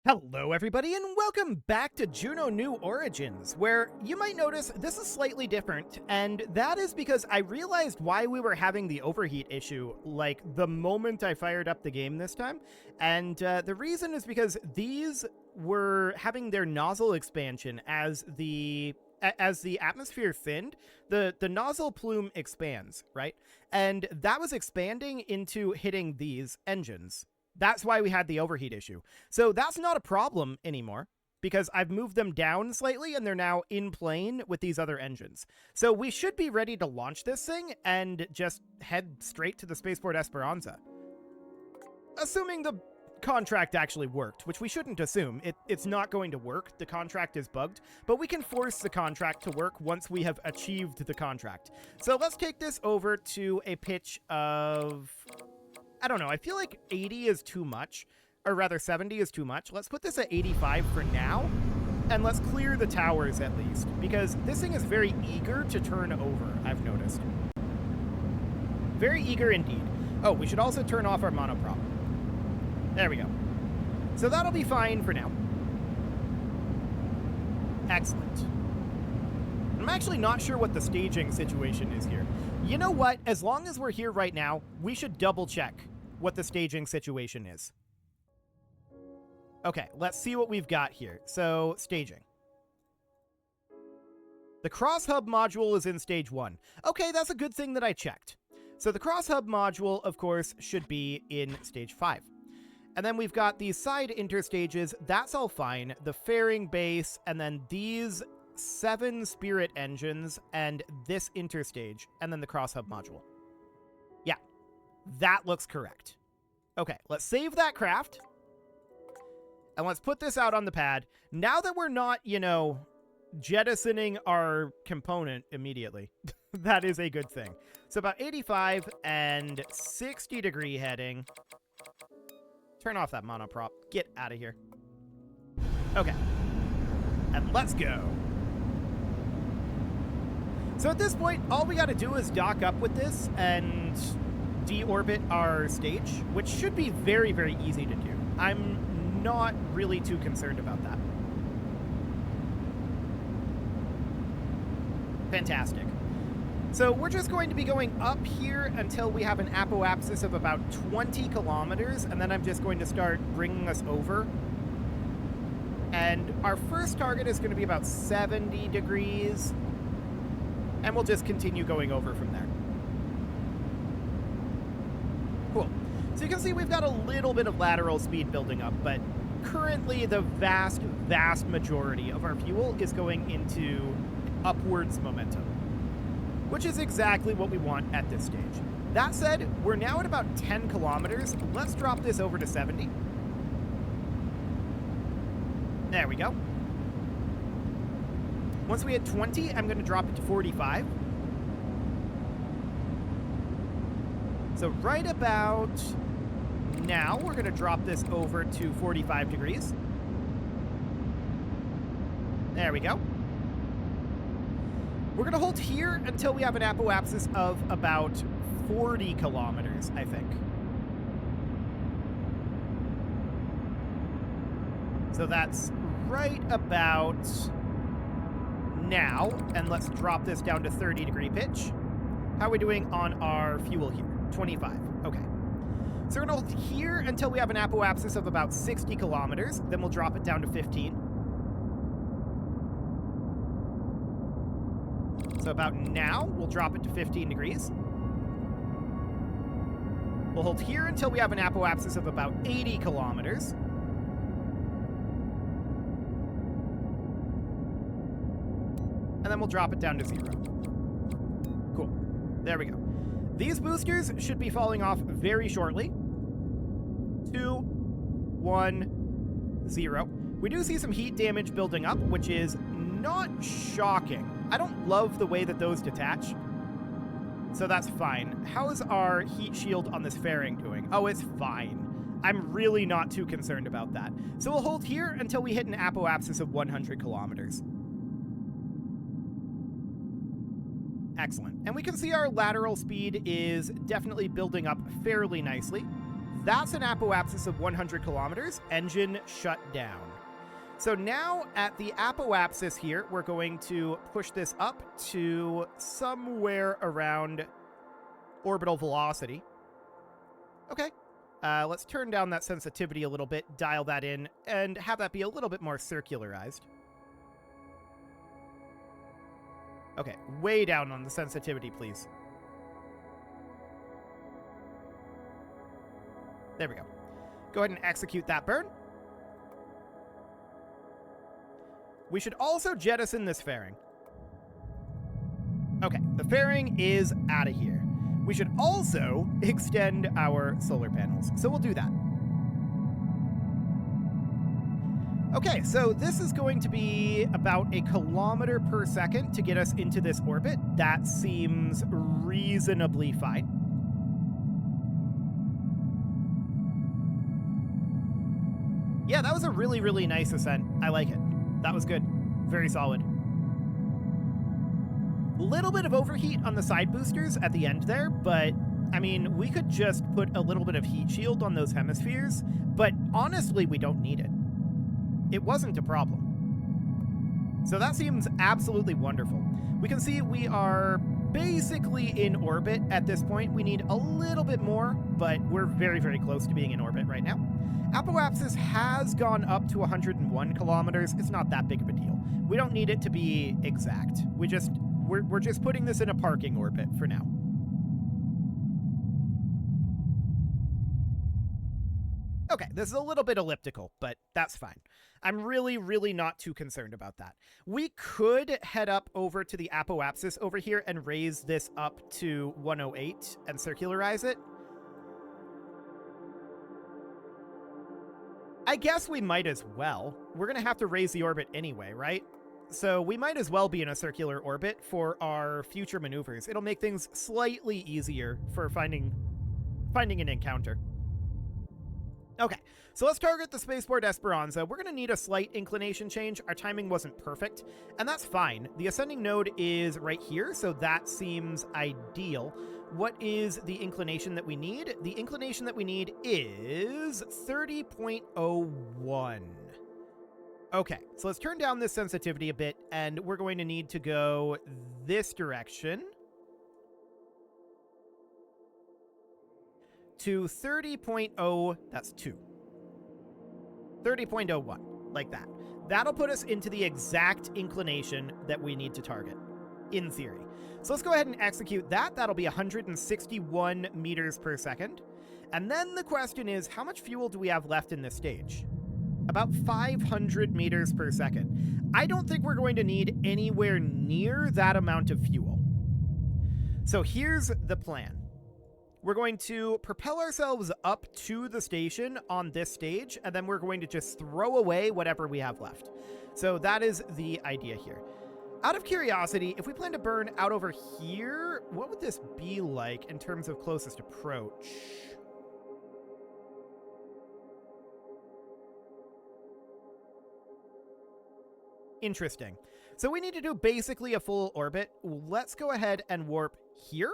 Hello everybody and welcome back to Juno New Origins, where you might notice this is slightly different, and that is because I realized why we were having the overheat issue, like, the moment I fired up the game this time, and the reason is because these were having their nozzle expansion as the atmosphere thinned, the nozzle plume expands, right? And that was expanding into hitting these engines. That's why we had the overheat issue. So that's not a problem anymore because I've moved them down slightly and they're now in plane with these other engines. So we should be ready to launch this thing and just head straight to the Spaceport Esperanza. Assuming the contract actually worked, which we shouldn't assume. It's not going to work. The contract is bugged, but we can force the contract to work once we have achieved the contract. So let's take this over to a pitch of... I don't know, I feel like 80 is too much, or rather 70 is too much. Let's put this at 85 for now, and let's clear the towers at least, because this thing is very eager to turn over, I've noticed. Very eager indeed. Oh, we should also turn off our monoprop. There we go. So that'll be fine for now. Excellent. I'm actually not sure what the staging situation is here. You know what? As long as we're here right now, we should double check what the staging situation is. Okay, let's see what we've got here. So, staging. The cross-hub module is in stage 1. Okay, that's a good thing that I checked. So the cross-hub module, of course, should be in stage 5. And then we've got these side interstages. That's all fine. The fairing base, and then these 7 spirit engines and this interstage, and then the cross-hub module. Yeah, that looks correct. Okay, let's save that craft. And let's put this out on the pad. Now that we're not, you know, jettisoning our component immediately, that is a good thing. So about 85 and 60 degree heading. Turn off that monoprop. Get out of here. Okay. And let's go. So at this point, all we got to do is dock up with this and deorbit our stage, which should be very, very easy to do. I'm not really too concerned about that. Fantastic. So we're just going to be going up here until we have an apoapsis of about 20 kilometers, and then I'm just going to start bringing us over. And our first target is going to be about 70 degrees. And we'll just continue going over from there. Cool. So you can see we've got a little bit of lateral speed building up, but currently the vast, vast majority of our fuel is going into upwards momentum, which is exactly what we want at this stage. That said, we're now at about 10 kilometers. Let's drop this over to 70. There we go. Once we hit 20, I'm going to drop it to 45. So right about now, we're going to drop this over to 45 degrees. There we go. We're going to hold here until we have an apoapsis of about 40 kilometers, I think. So that's right about now, and let's drop this down to 30 degree pitch. How are we doing on our fuel here? 25. Okay. So we're going to hold here until we have an apoapsis of about 60 kilometers. Then we'll drop it down to 15. So about now, we'll drop it to 15 degrees. We'll hold here until we have an apoapsis of about 80 kilometers. And then we'll drop it down to 0. Cool. There we go. These boosters should be falling off very shortly. 2, 1, 0. We do see some heat damage building up, which is not shocking. I don't love the way that those detach, so that's fine. How is our heat shield on this fairing doing? Oh, it's fine. I'm really not too concerned about that. So we'll hold here until we hit an apoapsis of 100 kilometers. Excellent. And we can see our lateral speed is definitely building up fairly nicely. that's an apoapsis of 100 kilometers. Engine shut down. So now at the apoapsis here, we're going to push this up to somewhere around orbital velocity. Okay. Let's turn down that sensitivity a little bit, dial that in, and have that be a little bit more circularized. Okay, way down on the sensitivity, please. There we go. Go ahead and execute that burn. We should also jettison this fairing. Okay, the fairing is out of here. We should also extend our solar panels, so we'll do that. Okay, so this is going to be about 1 kilometer per second to get us into this orbit. That seems reasonably fine. Yeah, that was a really, really nice ascent. I like it. That was good. Very solid. Little bit of overheat on the side boosters at the end there, but I mean, we could just put a little bit of heat shield on those hemispheres, but honestly, we don't need it. It wasn't a problem. So that seems absolutely wonderful. We can see we are basically in orbit at this point. We need a little bit more, but we're very, very close to being in orbit right now. Apoapsis has gone up to 101 kilometers. It's not that big of a deal. We don't need it to be exact. We're just putting this in a parking orbit for now. Okay, this is a little bit elliptical, but that's fine. I'm really, really not too concerned about that. We could head up over to the apoapsis over here and raise this up to 108 and circularize it. I guess we might as well. We're going to have to raise the orbit anyway, right? So we might as well be in a circular orbit for our future maneuvers. It'll make things slightly easier for finding an encounter. Okay, so let's target the spaceport Esperanza. We're going to need a slight inclination change. Our timing wasn't perfect, and that's fine. The ascending node is right here, so that seems ideal. What is the inclination that we need? The inclination that we need is 30.01. Okay, so let's turn down this sensitivity a bit, and we're going to need to go this direction to 30.0, that's 2. 30.01, like that. That'll put us into the exact inclination that we need to target, in theory. So let's go ahead and execute that. That'll be 161 meters per second. And then the question is, how much fuel do we have left in this stage? About 500 meters per second. I don't think we're going to need anywhere near that amount of fuel. So here's the plan. We're going to propel ourselves up to the station on this stage, and then we're going to just throw away whatever we have left. So that is the idea here. Out of curiosity, if we plan to burn out over here, what would this be like in terms of closest approach? Interesting. So we need to do basically a full orbit. Let's go ahead and warp here.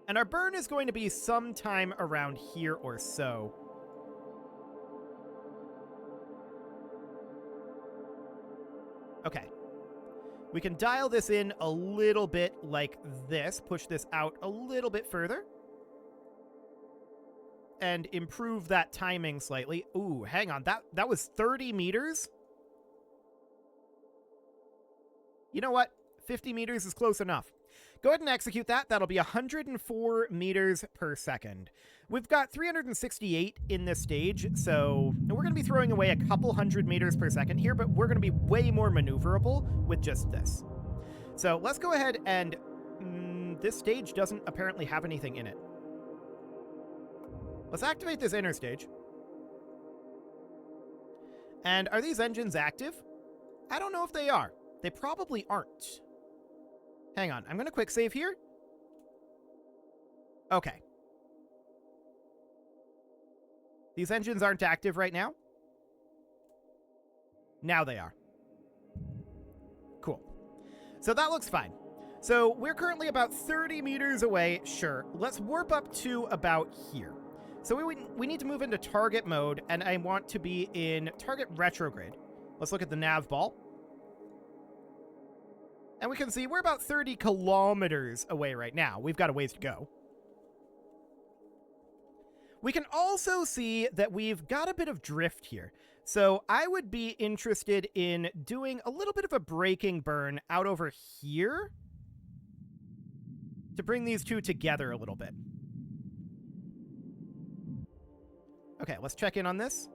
And our burn is going to be sometime around here or so. Okay. We can dial this in a little bit like this, push this out a little bit further, and improve that timing slightly. Ooh, hang on. That was 30 meters? You know what? 50 meters is close enough. Go ahead and execute that. That'll be 104 meters per second. We've got 368 in this stage, so we're going to be throwing away a couple hundred meters per second here, but we're going to be way more maneuverable with just this. So let's go ahead and... this stage doesn't apparently have anything in it. Let's activate this inner stage. And are these engines active? I don't know if they are. They probably aren't. Hang on, I'm going to quick save here. Okay. These engines aren't active right now. Now they are. Cool. So that looks fine. So we're currently about 30 meters away. Sure, let's warp up to about here. So we need to move into target mode, and I want to be in target retrograde. Let's look at the nav ball. And we can see we're about 30 kilometers away right now. We've got a ways to go. We can also see that we've got a bit of drift here. So I would be interested in doing a little bit of a braking burn out over here to bring these two together a little bit. Okay, let's check in on this.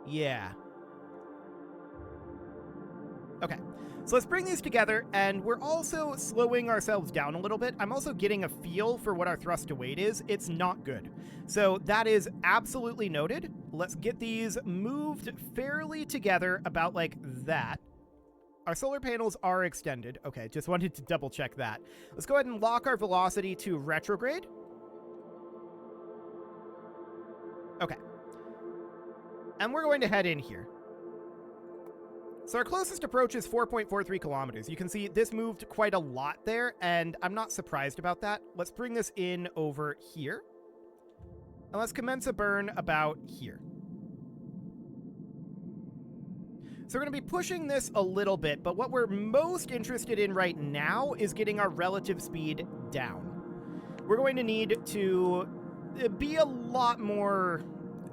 Yeah. Okay, so let's bring these together, and we're also slowing ourselves down a little bit. I'm also getting a feel for what our thrust to weight is. It's not good. So that is absolutely noted. Let's get these moved fairly together about like that. Our solar panels are extended. Okay, just wanted to double check that. Let's go ahead and lock our velocity to retrograde. Okay. And we're going to head in here. So our closest approach is 4.43 kilometers. You can see this moved quite a lot there, and I'm not surprised about that. Let's bring this in over here. And let's commence a burn about here. So we're going to be pushing this a little bit, but what we're most interested in right now is getting our relative speed down. We're going to need to be a lot more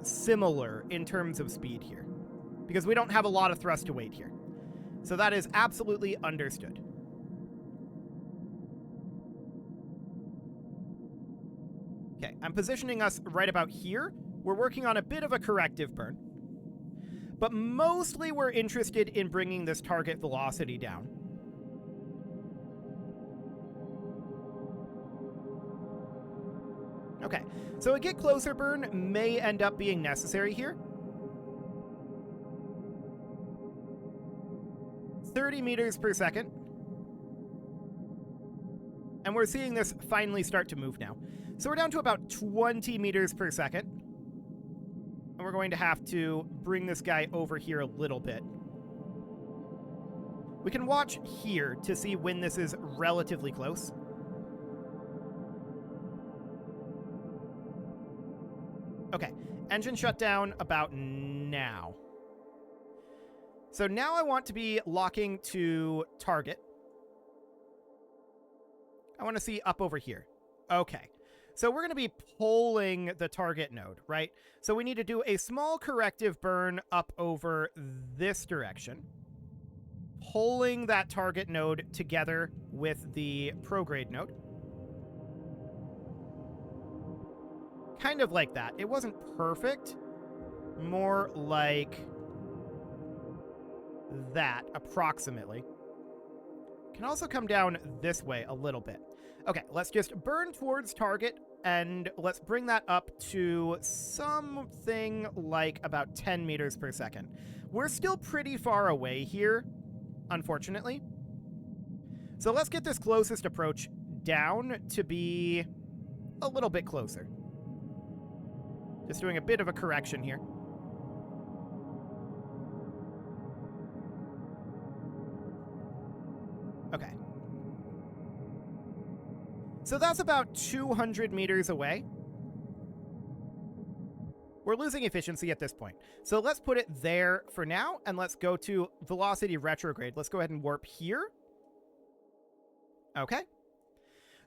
similar in terms of speed here, because we don't have a lot of thrust to weight here. So that is absolutely understood. Okay, I'm positioning us right about here. We're working on a bit of a corrective burn, but mostly we're interested in bringing this target velocity down. Okay, so a get closer burn may end up being necessary here. 30 meters per second. And we're seeing this finally start to move now. So we're down to about 20 meters per second. And we're going to have to bring this guy over here a little bit. We can watch here to see when this is relatively close. Okay, engine shut down about now. So now I want to be locking to target. I want to see up over here. Okay, so we're going to be pulling the target node, right? So we need to do a small corrective burn up over this direction, pulling that target node together with the prograde node. Kind of like that. It wasn't perfect. More like that, approximately. Can also come down this way a little bit. Okay, let's just burn towards target, and let's bring that up to something like about 10 meters per second. We're still pretty far away here, unfortunately. So let's get this closest approach down to be a little bit closer. Just doing a bit of a correction here. Okay. So that's about 200 meters away. We're losing efficiency at this point. So let's put it there for now, and let's go to velocity retrograde. Let's go ahead and warp here. Okay.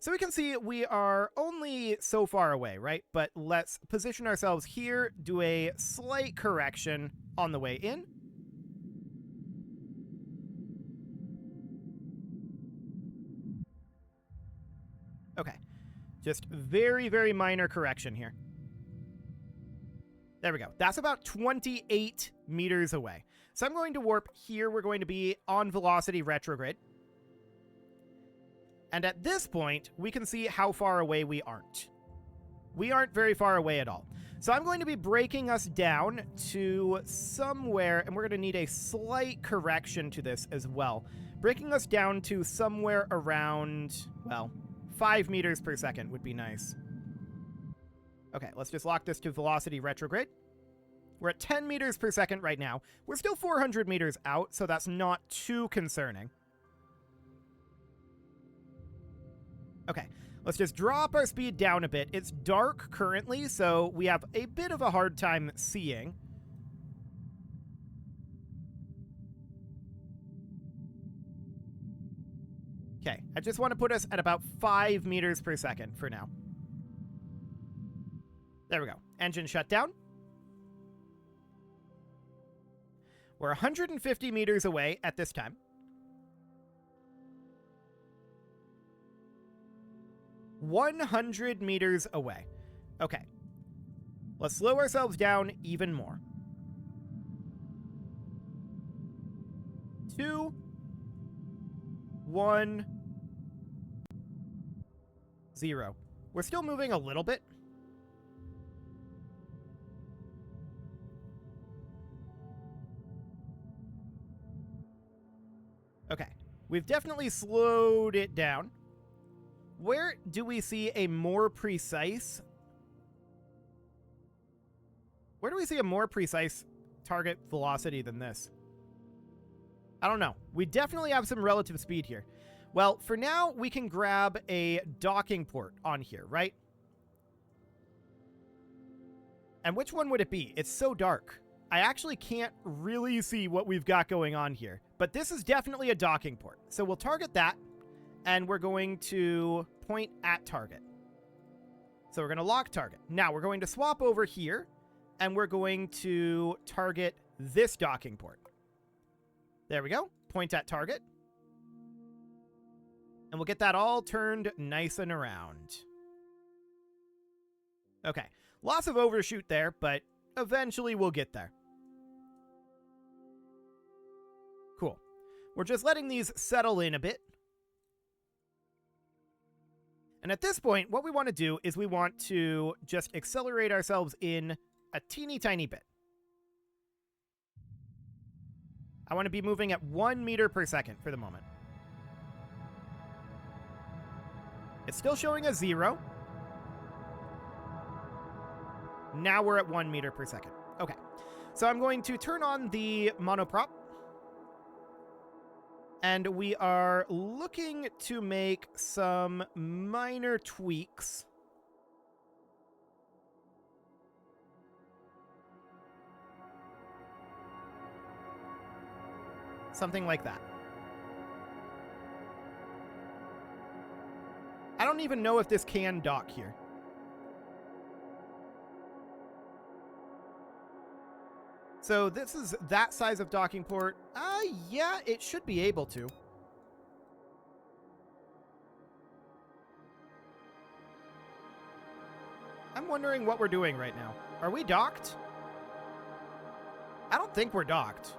So we can see we are only so far away, right? But let's position ourselves here, do a slight correction on the way in. Okay, just very, very minor correction here. There we go. That's about 28 meters away. So I'm going to warp here. We're going to be on velocity retrograde. And at this point, we can see how far away we aren't. We aren't very far away at all. So I'm going to be breaking us down to somewhere, and we're going to need a slight correction to this as well. Breaking us down to somewhere around, well, 5 meters per second would be nice. Okay, let's just lock this to velocity retrograde. We're at 10 meters per second right now. We're still 400 meters out, so that's not too concerning. Okay, let's just drop our speed down a bit. It's dark currently, so we have a bit of a hard time seeing. Okay, I just want to put us at about 5 meters per second for now. There we go. Engine shut down. We're 150 meters away at this time. 100 meters away. Okay. Let's slow ourselves down even more. 2, 1, 0. We're still moving a little bit. Okay. We've definitely slowed it down. Where do we see a more precise... Where do we see a more precise target velocity than this? I don't know. We definitely have some relative speed here. Well, for now, we can grab a docking port on here, right? And which one would it be? It's so dark. I actually can't really see what we've got going on here. But this is definitely a docking port. So we'll target that, and we're going to point at target. So we're going to lock target. Now we're going to swap over here, and we're going to target this docking port. There we go. Point at target. And we'll get that all turned nice and around. Okay. Lots of overshoot there, but eventually we'll get there. Cool. We're just letting these settle in a bit. And at this point, what we want to do is we want to just accelerate ourselves in a teeny tiny bit. I want to be moving at 1 meter per second for the moment. It's still showing a 0. Now we're at 1 meter per second. Okay. So I'm going to turn on the monoprop. And we are looking to make some minor tweaks. Something like that. I don't even know if this can dock here. So this is that size of docking port. Yeah, it should be able to. I'm wondering what we're doing right now. Are we docked? I don't think we're docked.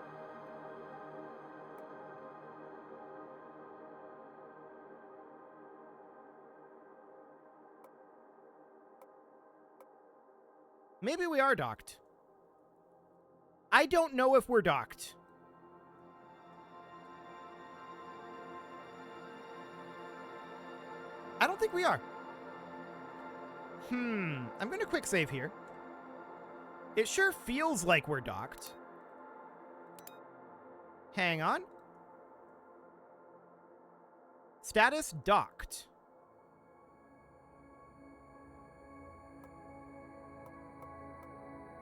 Maybe we are docked. I don't know if we're docked. I don't think we are. I'm going to quick save here. It sure feels like we're docked. Hang on. Status docked.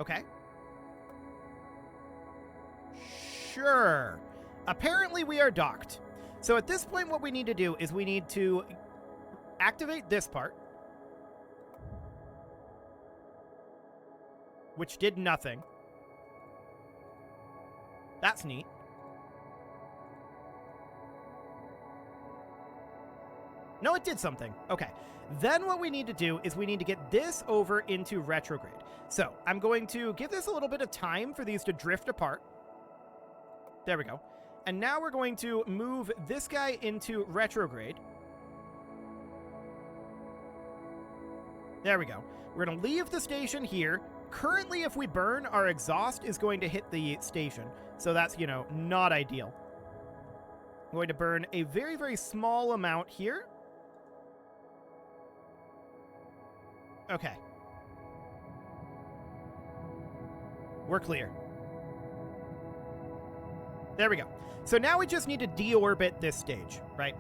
Okay. Sure. Apparently we are docked. So at this point, what we need to do is we need to activate this part, which did nothing. That's neat. No, it did something. Okay. Then what we need to do is we need to get this over into retrograde. So I'm going to give this a little bit of time for these to drift apart. There we go. And now we're going to move this guy into retrograde. There we go. We're going to leave the station here. Currently, if we burn, our exhaust is going to hit the station. So that's, not ideal. I'm going to burn a very, very small amount here. Okay. We're clear. There we go. So now we just need to deorbit this stage, right?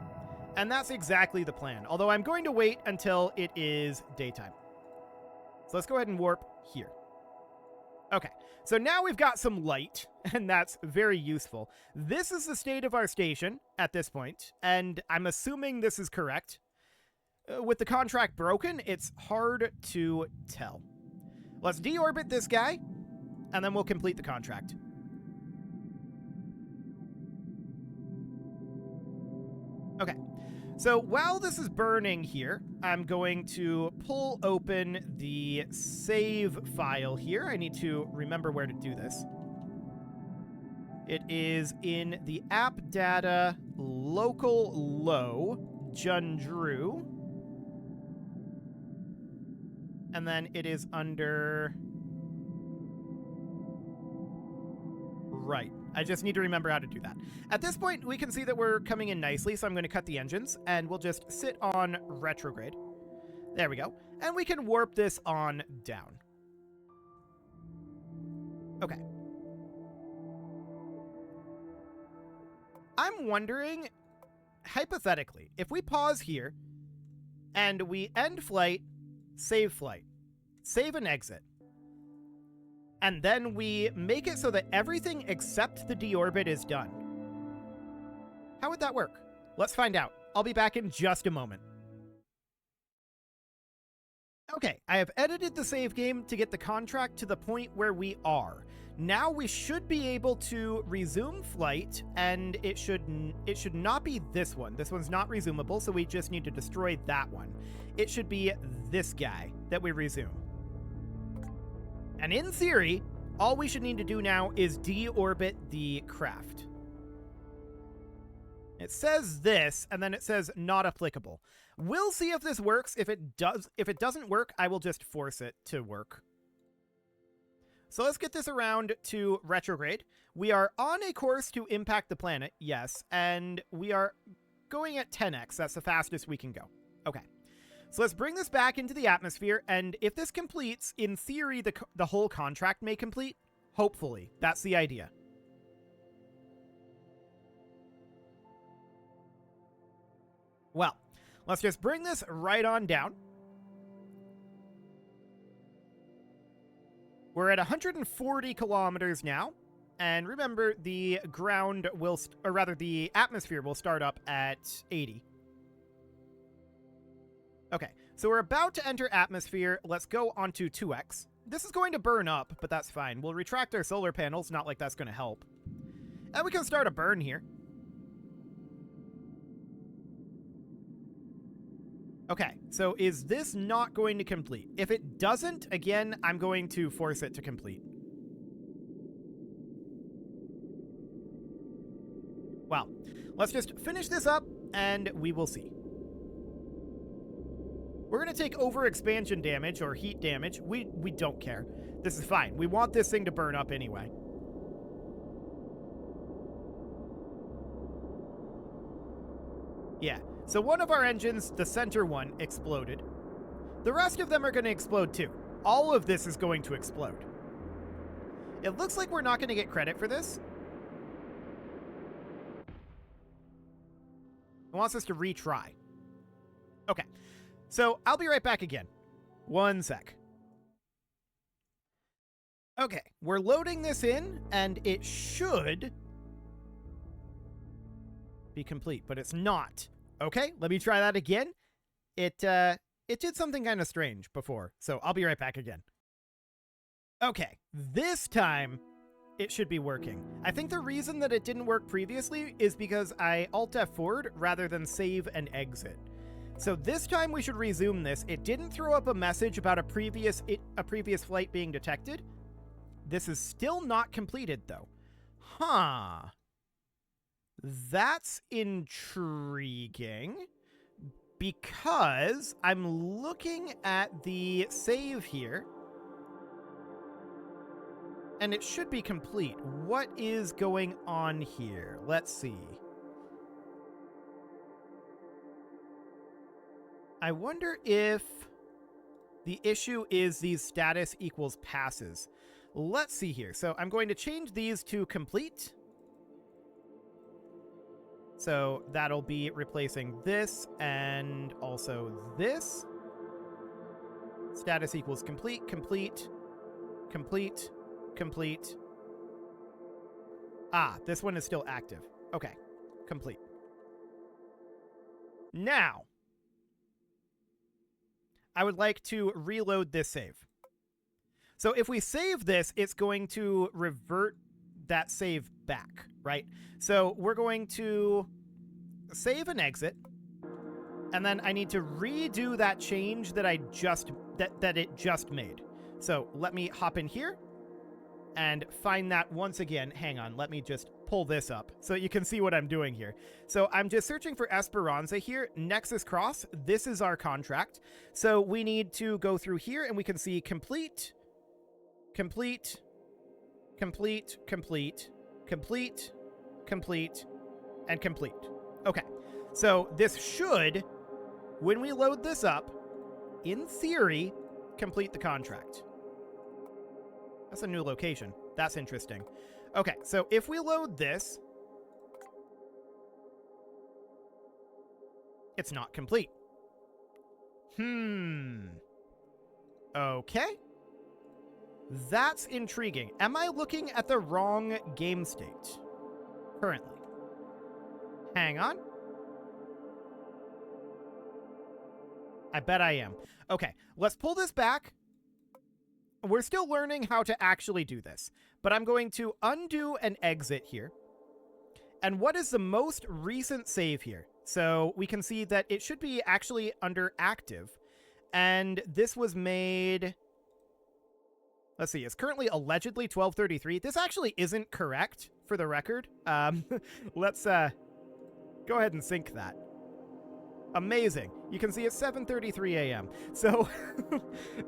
And that's exactly the plan, although I'm going to wait until it is daytime. So let's go ahead and warp here. Okay, so now we've got some light, and that's very useful. This is the state of our station at this point, and I'm assuming this is correct. With the contract broken, it's hard to tell. Let's deorbit this guy, and then we'll complete the contract. Okay, so while this is burning here, I'm going to pull open the save file here. I need to remember where to do this. It is in the app data local low Jundru. And then it is under... Right. I just need to remember how to do that. At this point, we can see that we're coming in nicely, so I'm going to cut the engines, and we'll just sit on retrograde. There we go. And we can warp this on down. Okay. I'm wondering, hypothetically, if we pause here, and we end flight, save and exit, and then we make it so that everything except the deorbit is done. How would that work? Let's find out. I'll be back in just a moment. Okay, I have edited the save game to get the contract to the point where we are. Now we should be able to resume flight, and it should not be this one. This one's not resumable, so we just need to destroy that one. It should be this guy that we resume. And in theory, all we should need to do now is deorbit the craft. It says this, and then it says not applicable. We'll see if this works. If it doesn't work, I will just force it to work. So let's get this around to retrograde. We are on a course to impact the planet, yes, and we are going at 10x. That's the fastest we can go. Okay. So let's bring this back into the atmosphere, and if this completes, in theory, the whole contract may complete. Hopefully. That's the idea. Well, let's just bring this right on down. We're at 140 kilometers now, and remember, the ground will, or rather, the atmosphere will start up at 80. Okay, so we're about to enter atmosphere. Let's go onto 2x. This is going to burn up, but that's fine. We'll retract our solar panels, not like that's going to help. And we can start a burn here. Okay, so is this not going to complete? If it doesn't, again, I'm going to force it to complete. Well, let's just finish this up, and we will see. We're going to take overexpansion damage, or heat damage. We don't care. This is fine. We want this thing to burn up anyway. Yeah. So one of our engines, the center one, exploded. The rest of them are going to explode too. All of this is going to explode. It looks like we're not going to get credit for this. It wants us to retry. Okay. So I'll be right back again. One sec. Okay, we're loading this in, and it should be complete, but it's not. Okay, let me try that again. It did something kind of strange before, so I'll be right back again. Okay, this time it should be working. I think the reason that it didn't work previously is because I Alt F4'd rather than save and exit. So this time we should resume this. It didn't throw up a message about a previous flight being detected. This is still not completed though. Huh. That's intriguing, because I'm looking at the save here, and it should be complete. What is going on here? Let's see. I wonder if the issue is these status equals passes. Let's see here. So I'm going to change these to complete. So that'll be replacing this and also this. Status equals complete, complete, complete, complete. Ah, this one is still active. Okay, complete. Now, I would like to reload this save. So if we save this, it's going to revert that save back, right? So we're going to save and exit, and then I need to redo that change that it just made. So let me hop in here and find that once again. Hang on, let me just pull this up so you can see what I'm doing here. So I'm just searching for Esperanza here, Nexus Cross. This is our contract. So we need to go through here and we can see complete, complete, complete, complete, complete, complete, and complete. Okay, so this should, when we load this up, in theory, complete the contract. That's a new location. That's interesting. Okay, so if we load this, it's not complete. Okay. That's intriguing. Am I looking at the wrong game state currently? Hang on. I bet I am. Okay, let's pull this back. We're still learning how to actually do this, but I'm going to undo and exit here. And what is the most recent save here? So we can see that it should be actually under active. And this was made... Let's see, it's currently allegedly 12:33. This actually isn't correct, for the record. Let's go ahead and sync that. Amazing. You can see it's 7:33 a.m. So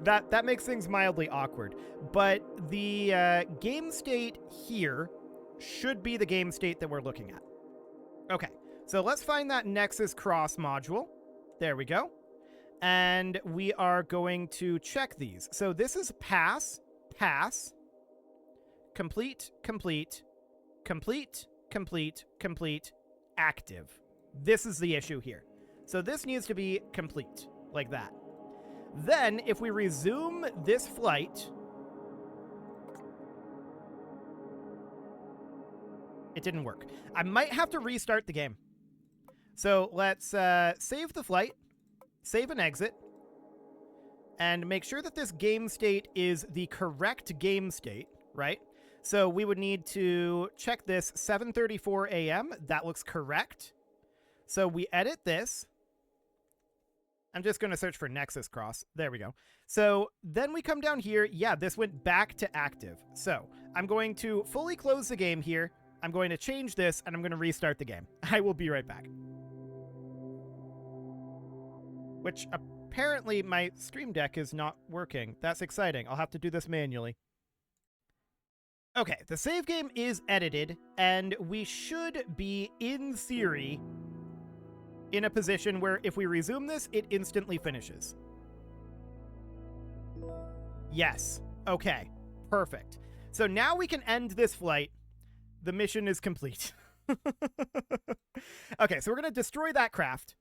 that makes things mildly awkward. But the game state here should be the game state that we're looking at. Okay, so let's find that Nexus Cross module. There we go. And we are going to check these. So this is pass, pass, complete, complete, complete, complete, complete, active. This is the issue here. So this needs to be complete, like that. Then, if we resume this flight, it didn't work. I might have to restart the game. So let's save the flight, save and exit, and make sure that this game state is the correct game state, right? So we would need to check this 7:34 a.m. That looks correct. So we edit this. I'm just going to search for Nexus Cross. There we go. So then we come down here. Yeah, this went back to active. So I'm going to fully close the game here. I'm going to change this, and I'm going to restart the game. I will be right back. Which apparently my Stream Deck is not working. That's exciting. I'll have to do this manually. Okay, the save game is edited, and we should be, in theory, in a position where if we resume this, it instantly finishes. Yes. Okay. Perfect. So now we can end this flight. The mission is complete. Okay, so we're going to destroy that craft,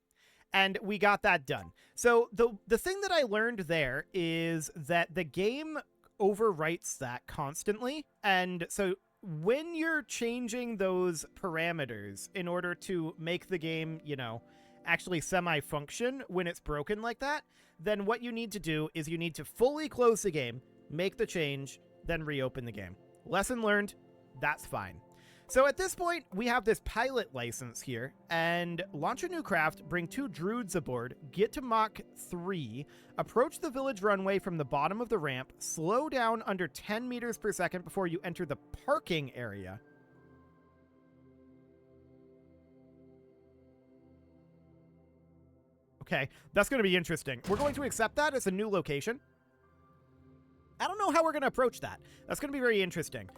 and we got that done. So the thing that I learned there is that the game overwrites that constantly, and so when you're changing those parameters in order to make the game, you know, actually semi-function when it's broken like that, then what you need to do is you need to fully close the game, make the change, then reopen the game. Lesson learned, that's fine. So at this point, we have this pilot license here, and launch a new craft, bring 2 druids aboard, get to Mach 3, approach the village runway from the bottom of the ramp, slow down under 10 meters per second before you enter the parking area. Okay, that's going to be interesting. We're going to accept that as a new location. I don't know how we're going to approach that. That's going to be very interesting.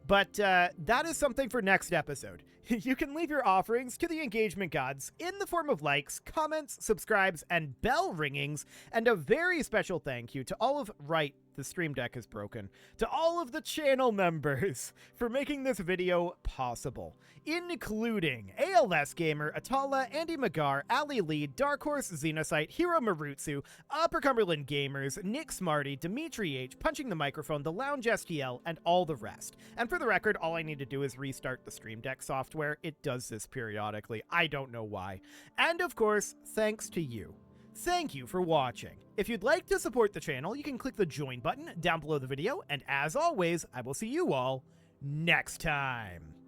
But that is something for next episode. You can leave your offerings to the engagement gods in the form of likes, comments, subscribes, and bell ringings. And a very special thank you to all of... Right, the Stream Deck is broken. To all of the channel members for making this video possible, including ALS Gamer, Atala, Andy Magar, Ali Lee, Dark Horse, Xenocyte, Hiro Marutsu, Upper Cumberland Gamers, Nick Smarty, Dimitri H, Punching the Microphone, The Lounge STL, and all the rest. And for the record, all I need to do is restart the Stream Deck software. It does this periodically. I don't know why. And of course, thanks to you. Thank you for watching. If you'd like to support the channel, you can click the join button down below the video, and as always, I will see you all next time.